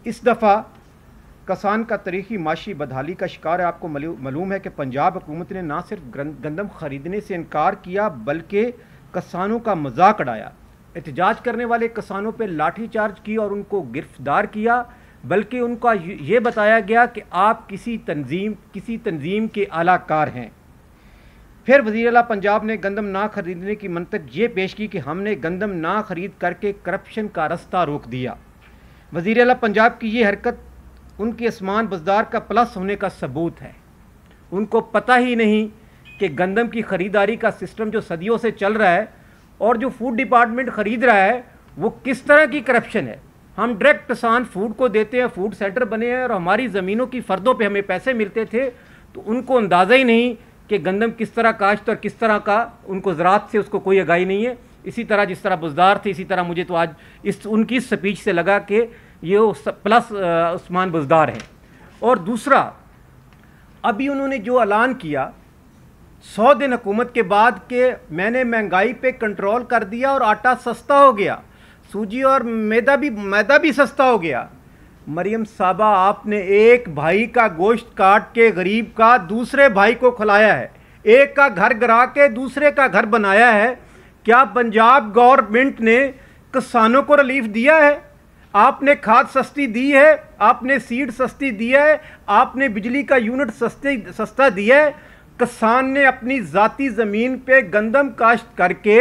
इस दफ़ा किसान का तारीखी माशी बदहाली का शिकार है। आपको मालूम है कि पंजाब हुकूमत ने ना सिर्फ गंदम ख़रीदने से इनकार किया बल्कि किसानों का मजाक उड़ाया। एहतजाज करने वाले किसानों पर लाठी चार्ज की और उनको गिरफ्तार किया, बल्कि उनका ये बताया गया कि आप किसी तंजीम के आलाकार हैं। फिर वज़ीर आला पंजाब ने गंदम ना खरीदने की मंतक ये पेश की कि हमने गंदम ना खरीद करके करप्शन का रास्ता रोक दिया। वज़ीर आला पंजाब की ये हरकत उनके आसमान बज़दार का प्लस होने का सबूत है। उनको पता ही नहीं कि गंदम की ख़रीदारी का सिस्टम जो सदियों से चल रहा है और जो फूड डिपार्टमेंट ख़रीद रहा है वो किस तरह की करप्शन है। हम डायरेक्ट किसान फूड को देते हैं, फूड सेंटर बने हैं और हमारी ज़मीनों की फ़र्दों पे हमें पैसे मिलते थे, तो उनको अंदाज़ा ही नहीं कि गंदम किस तरह काश्त और किस तरह का, उनको ज़राअत से उसको कोई आगाही नहीं है। इसी तरह जिस तरह बुज़दार थे, इसी तरह मुझे तो आज उनकी स्पीच से लगा कि ये प्लस उस्मान बुज़दार हैं। और दूसरा, अभी उन्होंने जो ऐलान किया 100 दिन हुकूमत के बाद कि मैंने महंगाई पे कंट्रोल कर दिया और आटा सस्ता हो गया, सूजी और मैदा भी सस्ता हो गया। मरियम साहबा, आपने एक भाई का गोश्त काट के गरीब का दूसरे भाई को खिलाया है, एक का घर गिरा के दूसरे का घर बनाया है। क्या पंजाब गवर्नमेंट ने किसानों को रिलीफ दिया है? आपने खाद सस्ती दी है, आपने सीड सस्ती दी है, आपने बिजली का यूनिट सस्ता दिया है। किसान ने अपनी ज़ाती ज़मीन पे गंदम काश्त करके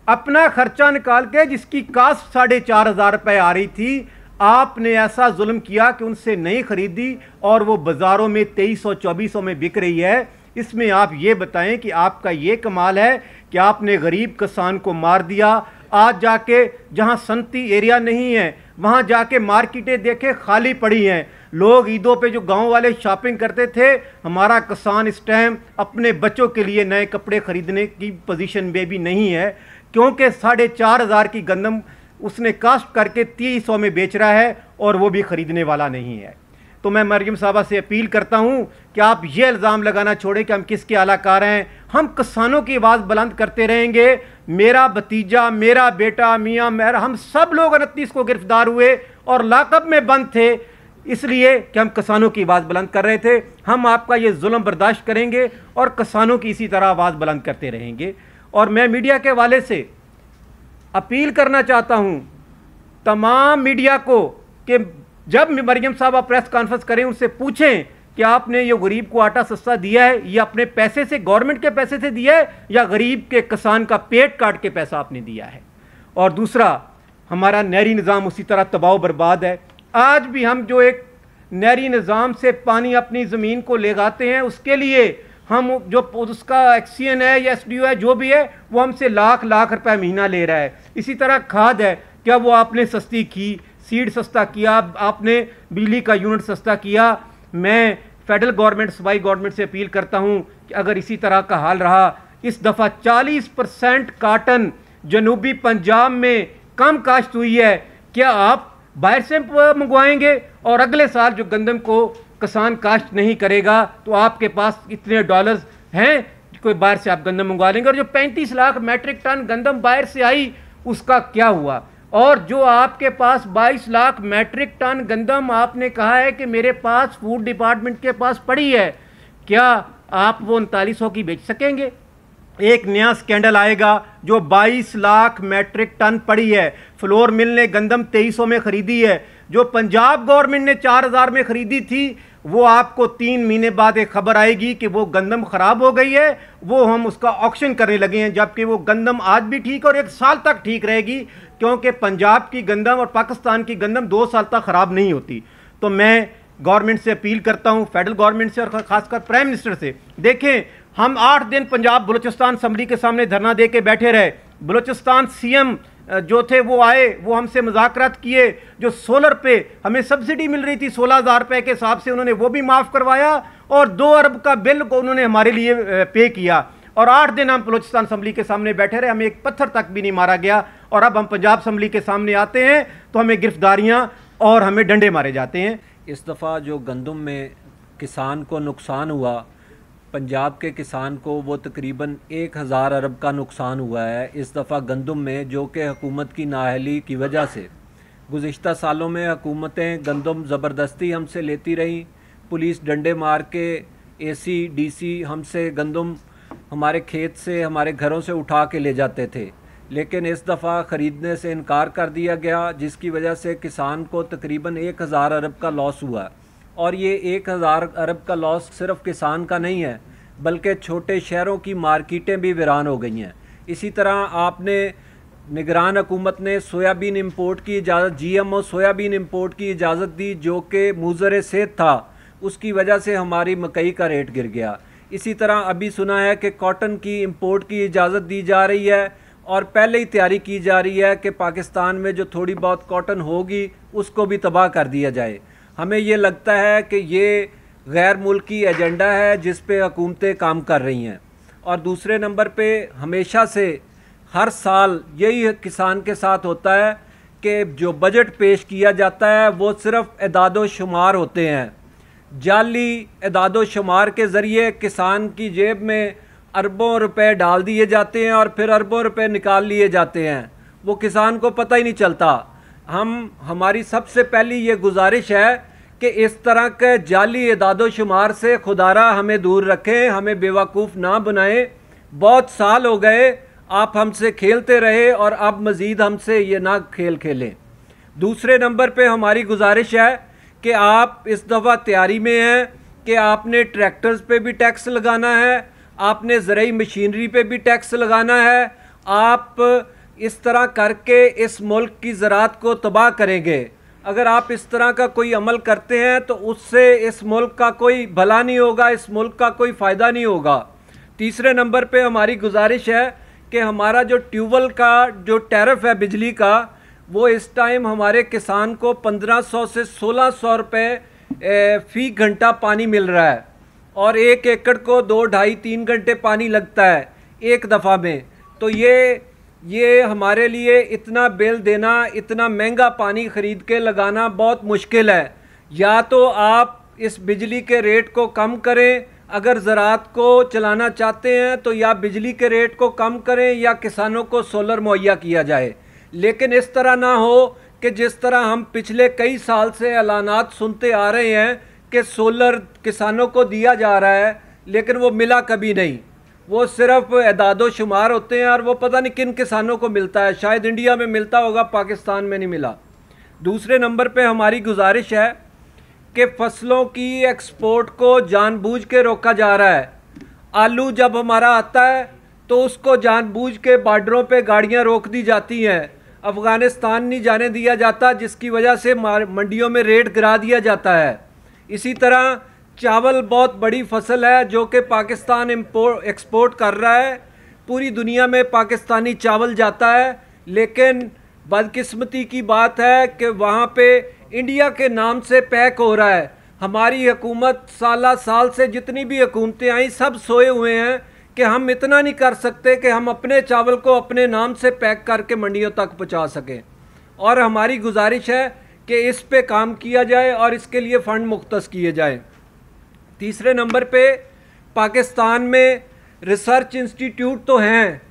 अपना खर्चा निकाल के, जिसकी कास्ट 4,500 रुपये आ रही थी, आपने ऐसा जुल्म किया कि उनसे नहीं खरीदी और वो बाज़ारों में 2300-2400 में बिक रही है। इसमें आप ये बताएं कि आपका ये कमाल है कि आपने गरीब किसान को मार दिया। आज जाके जहां सनती एरिया नहीं है वहां जाके मार्केटें देखे खाली पड़ी हैं। लोग ईदों पे जो गांव वाले शॉपिंग करते थे, हमारा किसान इस टाइम अपने बच्चों के लिए नए कपड़े खरीदने की पोजीशन में भी नहीं है, क्योंकि 4,500 की गंदम उसने कास्ट करके 300 में बेच रहा है और वो भी ख़रीदने वाला नहीं है। तो मैं मरियम साहबा से अपील करता हूं कि आप ये इल्ज़ाम लगाना छोड़ें कि हम किसके आलाकार हैं। हम किसानों की आवाज़ बुलंद करते रहेंगे। मेरा भतीजा, मेरा बेटा, मियाँ मेरा, हम सब लोग 29 को गिरफ्तार हुए और लाकअप में बंद थे, इसलिए कि हम किसानों की आवाज़ बुलंद कर रहे थे। हम आपका ये जुल्म बर्दाश्त करेंगे और किसानों की इसी तरह आवाज़ बुलंद करते रहेंगे। और मैं मीडिया के हवाले से अपील करना चाहता हूं तमाम मीडिया को कि जब मरियम साहबा प्रेस कॉन्फ्रेंस करें, उनसे पूछें कि आपने ये गरीब को आटा सस्ता दिया है, ये अपने पैसे से, गवर्नमेंट के पैसे से दिया है, या गरीब के किसान का पेट काट के पैसा आपने दिया है। और दूसरा, हमारा नहरी निज़ाम उसी तरह तबाह बर्बाद है। आज भी हम जो एक नहरी निज़ाम से पानी अपनी ज़मीन को ले जाते हैं, उसके लिए हम जो उसका एक्सीएन है या एसडीओ है, जो भी है, वो हमसे लाख रुपए महीना ले रहा है। इसी तरह खाद है, क्या वो आपने सस्ती की, सीड सस्ता किया, आपने बिजली का यूनिट सस्ता किया। मैं फेडरल गवर्नमेंट, सूबाई गवर्नमेंट से अपील करता हूं कि अगर इसी तरह का हाल रहा, इस दफ़ा 40% काटन जनूबी पंजाब में कम काश्त हुई है, क्या आप बाहर से मंगवाएंगे? और अगले साल जो गंदम को किसान काश्त नहीं करेगा तो आपके पास इतने डॉलर्स हैं, कोई बाहर से आप गंदम मंगवा लेंगे। और जो 35 लाख मैट्रिक टन गंदम बाहर से आई, उसका क्या हुआ? और जो आपके पास 22 लाख मैट्रिक टन गंदम आपने कहा है कि मेरे पास फूड डिपार्टमेंट के पास पड़ी है, क्या आप वो 3900 की बेच सकेंगे? एक नया स्कैंडल आएगा जो 22 लाख मैट्रिक टन पड़ी है। फ्लोर मिल ने गंदम 2300 में खरीदी है, जो पंजाब गवर्नमेंट ने 4000 में खरीदी थी, वो आपको 3 महीने बाद एक खबर आएगी कि वो गंदम खराब हो गई है, वो हम उसका ऑक्शन करने लगे हैं, जबकि वो गंदम आज भी ठीक और 1 साल तक ठीक रहेगी, क्योंकि पंजाब की गंदम और पाकिस्तान की गंदम 2 साल तक खराब नहीं होती। तो मैं गवर्नमेंट से अपील करता हूं, फेडरल गवर्नमेंट से और खासकर प्राइम मिनिस्टर से, देखें हम 8 दिन पंजाब बलूचिस्तान असम्बली के सामने धरना दे के बैठे रहे। बलूचिस्तान सीएम जो थे वो आए, वो हमसे मुज़ाकरात किए, जो सोलर पे हमें सब्सिडी मिल रही थी 16,000 रुपये के हिसाब से, उन्होंने वो भी माफ़ करवाया और 2 अरब का बिल को उन्होंने हमारे लिए पे किया। और 8 दिन हम बलूचिस्तान असम्बली के सामने बैठे रहे, हमें एक पत्थर तक भी नहीं मारा गया। और अब हम पंजाब असम्बली के सामने आते हैं तो हमें गिरफ्तारियाँ और हमें डंडे मारे जाते हैं। इस दफ़ा जो गंदम में किसान को नुकसान हुआ, पंजाब के किसान को वो तकरीबन 1000 अरब का नुकसान हुआ है इस दफ़ा गंदम में, जो कि हुकूमत की नाअहली की वजह से गुज़िश्ता सालों में हुकूमतें गंदम ज़बरदस्ती हमसे लेती रहीं, पुलिस डंडे मार के एसी डीसी हमसे गंदम हमारे खेत से, हमारे घरों से उठा के ले जाते थे, लेकिन इस दफ़ा ख़रीदने से इनकार कर दिया गया, जिसकी वजह से किसान को तकरीबन 1000 अरब का लॉस हुआ। और ये 1000 अरब का लॉस सिर्फ किसान का नहीं है, बल्कि छोटे शहरों की मार्केटें भी वीरान हो गई हैं। इसी तरह आपने निगरान हुकूमत ने सोयाबीन इंपोर्ट की इजाज़त, GMO सोयाबीन इंपोर्ट की इजाज़त दी, जो कि मुज़र सेहत था, उसकी वजह से हमारी मकई का रेट गिर गया। इसी तरह अभी सुना है कि कॉटन की इंपोर्ट की इजाज़त दी जा रही है और पहले ही तैयारी की जा रही है कि पाकिस्तान में जो थोड़ी बहुत कॉटन होगी उसको भी तबाह कर दिया जाए। हमें ये लगता है कि ये गैर मुल्की एजेंडा है जिस पे हुकूमतें काम कर रही हैं। और दूसरे नंबर पे हमेशा से हर साल यही किसान के साथ होता है कि जो बजट पेश किया जाता है वो सिर्फ एदादो शुमार होते हैं। जाली एदादो शुमार के ज़रिए किसान की जेब में अरबों रुपए डाल दिए जाते हैं और फिर अरबों रुपए निकाल लिए जाते हैं, वो किसान को पता ही नहीं चलता। हमारी सबसे पहली ये गुजारिश है कि इस तरह के जाली एदादो शुमार से खुदारा हमें दूर रखें, हमें बेवकूफ़ ना बनाएं। बहुत साल हो गए आप हमसे खेलते रहे और अब मज़ीद हमसे ये ना खेल खेलें। दूसरे नंबर पे हमारी गुजारिश है कि आप इस दफ़ा तैयारी में हैं कि आपने ट्रैक्टर्स पे भी टैक्स लगाना है, आपने ज़रूरी मशीनरी पे भी टैक्स लगाना है। आप इस तरह करके इस मुल्क की ज़राअत को तबाह करेंगे। अगर आप इस तरह का कोई अमल करते हैं तो उससे इस मुल्क का कोई भला नहीं होगा, इस मुल्क का कोई फ़ायदा नहीं होगा। तीसरे नंबर पे हमारी गुजारिश है कि हमारा जो ट्यूबवेल का जो टैरिफ है बिजली का, वो इस टाइम हमारे किसान को 1500 से 1600 रुपये फ़ी घंटा पानी मिल रहा है और 1 एकड़ को 2, 2.5, 3 घंटे पानी लगता है एक दफ़ा में। तो ये हमारे लिए इतना बिल देना, इतना महंगा पानी ख़रीद के लगाना बहुत मुश्किल है। या तो आप इस बिजली के रेट को कम करें, अगर ज़राअत को चलाना चाहते हैं तो या बिजली के रेट को कम करें या किसानों को सोलर मुहैया किया जाए। लेकिन इस तरह ना हो कि जिस तरह हम पिछले कई साल से ऐलानात सुनते आ रहे हैं कि सोलर किसानों को दिया जा रहा है, लेकिन वो मिला कभी नहीं। वो सिर्फ एदादो शुमार होते हैं और वो पता नहीं किन किसानों को मिलता है, शायद इंडिया में मिलता होगा, पाकिस्तान में नहीं मिला। दूसरे नंबर पे हमारी गुजारिश है कि फसलों की एक्सपोर्ट को जानबूझ के रोका जा रहा है। आलू जब हमारा आता है तो उसको जानबूझ के बॉर्डरों पे गाड़ियां रोक दी जाती हैं, अफ़गानिस्तान नहीं जाने दिया जाता, जिसकी वजह से मंडियों में रेट गिरा दिया जाता है। इसी तरह चावल बहुत बड़ी फसल है जो कि पाकिस्तान एक्सपोर्ट कर रहा है, पूरी दुनिया में पाकिस्तानी चावल जाता है, लेकिन बदकिस्मती की बात है कि वहाँ पे इंडिया के नाम से पैक हो रहा है। हमारी हुकूमत साल से जितनी भी हुकूमतें आई सब सोए हुए हैं कि हम इतना नहीं कर सकते कि हम अपने चावल को अपने नाम से पैक करके मंडियों तक पहुँचा सकें। और हमारी गुजारिश है कि इस पे काम किया जाए और इसके लिए फ़ंड मुख्तस किए जाए। तीसरे नंबर पे पाकिस्तान में रिसर्च इंस्टीट्यूट तो हैं,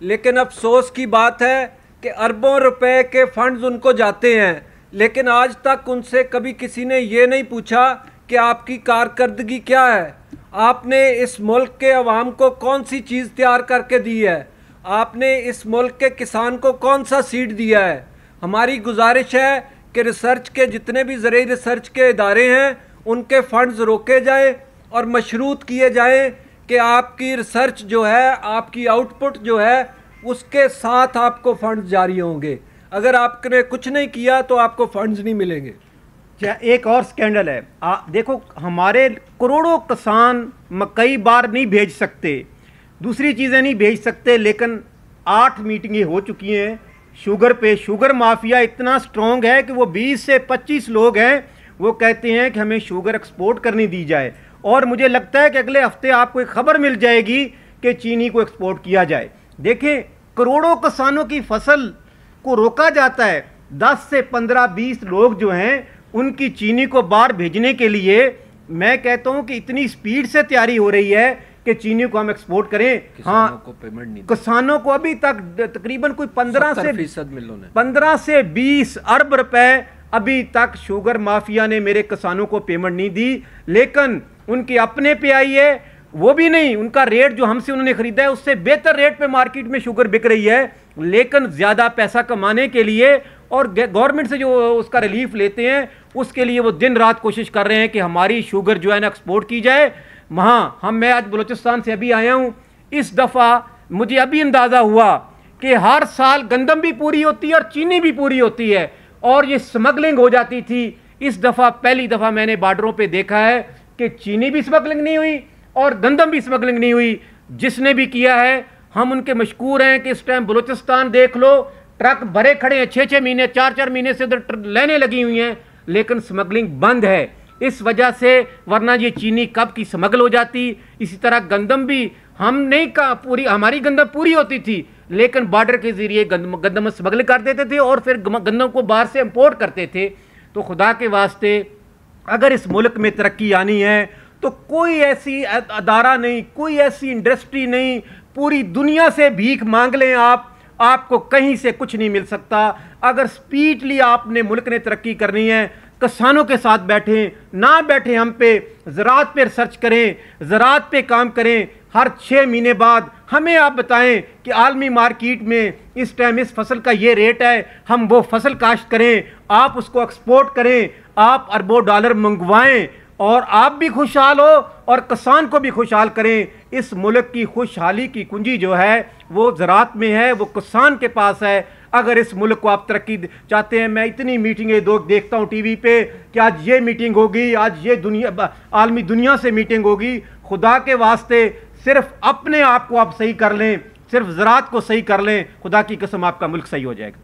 लेकिन अफसोस की बात है कि अरबों रुपए के फंड्स उनको जाते हैं, लेकिन आज तक उनसे कभी किसी ने ये नहीं पूछा कि आपकी कारकर्दगी क्या है, आपने इस मुल्क के अवाम को कौन सी चीज़ तैयार करके दी है, आपने इस मुल्क के किसान को कौन सा सीड दिया है। हमारी गुजारिश है कि रिसर्च के जितने भी ज़रूरी रिसर्च के इदारे हैं उनके फंड्स रोके जाए और मशरूत किए जाए कि आपकी रिसर्च जो है, आपकी आउटपुट जो है, उसके साथ आपको फंड्स जारी होंगे। अगर आपने कुछ नहीं किया तो आपको फंड्स नहीं मिलेंगे। एक और स्कैंडल है, देखो हमारे करोड़ों किसान मकई बार नहीं भेज सकते, दूसरी चीज़ें नहीं भेज सकते, लेकिन 8 मीटिंगें हो चुकी हैं शुगर पे। शुगर माफिया इतना स्ट्रॉन्ग है कि वो 20 से 25 लोग हैं, वो कहते हैं कि हमें शुगर एक्सपोर्ट करनी दी जाए। और मुझे लगता है कि अगले हफ्ते आपको एक खबर मिल जाएगी कि चीनी को एक्सपोर्ट किया जाए। देखें, करोड़ों किसानों की फसल को रोका जाता है, 10 से 15-20 लोग जो हैं उनकी चीनी को बाहर भेजने के लिए मैं कहता हूं कि इतनी स्पीड से तैयारी हो रही है کہ چینی کو ہم ایکسپورٹ کریں. ہاں کسانوں کو ابھی تک تقریباً کوئی 15 سے 20 ارب روپے ابھی تک شوگر مافیا نے میرے کسانوں کو پیمنٹ نہیں دی. لیکن ان کے اپنے پہ آئی ہے وہ بھی نہیں, ان کا ریٹ جو ہم سے انہوں نے خریدا ہے اس سے بہتر ریٹ پہ مارکیٹ میں شوگر بک رہی ہے. لیکن زیادہ پیسہ کمانے کے لیے اور گورنمنٹ سے جو اس کا ریلیف لیتے ہیں اس کے لیے وہ دن رات کوشش کر رہے ہیں کہ ہماری شوگر جو ہے نا ایکسپورٹ کی جائے. میں آج بلوچستان سے ابھی آیا ہوں. اس دفعہ مجھے ابھی اندازہ ہوا کہ ہر سال گندم بھی پوری ہوتی ہے اور چینی بھی پوری ہوتی ہے اور یہ سمگلنگ ہو جاتی تھی. اس دفعہ پہلی دفعہ میں نے بارڈروں پہ دیکھا ہے کہ چینی بھی سمگلنگ نہیں ہوئی اور گندم بھی سمگلنگ نہیں ہوئی. جس نے بھی کیا ہے ہم ان کے مشکور ہیں کہ اس ٹائم بلوچستان دیکھ لو ٹرک بھرے کھڑے ہیں, 6 مہینے 4 مہینے سے ادھر لینے لگی ہوئی ہیں لیکن سمگلنگ بند ہے اس وجہ سے, ورنہ یہ چینی کب کی سمگل ہو جاتی. اسی طرح گندم بھی ہم نہیں کہا پوری, ہماری گندم پوری ہوتی تھی لیکن بارڈر کے ذریعے گندم سمگل کر دیتے تھے اور پھر گندم کو باہر سے امپورٹ کرتے تھے. تو خدا کے واسطے اگر اس ملک میں ترقی آنی ہے تو کوئی ایسی ادارہ نہیں, کوئی ایسی انڈسٹری نہیں, پوری دنیا سے بھیک مانگ لیں آپ کو کہیں سے کچھ نہیں مل سکتا. اگر سپیڈلی آپ نے ملک نے ترقی کرنی ہے کسانوں کے ساتھ بیٹھیں, نہ بیٹھیں ہم پہ, زراعت پہ ریسرچ کریں, زراعت پہ کام کریں. ہر 6 مہینے بعد ہمیں آپ بتائیں کہ عالمی مارکیٹ میں اس ٹائم اس فصل کا یہ ریٹ ہے, ہم وہ فصل کاشت کریں, آپ اس کو ایکسپورٹ کریں, آپ اربوں ڈالر منگوائیں اور آپ بھی خوشحال ہو اور کسان کو بھی خوشحال کریں. اس ملک کی خوشحالی کی کنجی جو ہے وہ زراعت میں ہے, وہ کسان کے پاس ہے. اگر اس ملک کو آپ ترقی چاہتے ہیں, میں اتنی میٹنگیں دیکھتا ہوں ٹی وی پہ کہ آج یہ میٹنگ ہوگی, آج یہ عالمی دنیا سے میٹنگ ہوگی. خدا کے واسطے صرف اپنے آپ کو آپ صحیح کر لیں, صرف زراعت کو صحیح کر لیں, خدا کی قسم آپ کا ملک صحیح ہو جائے گا.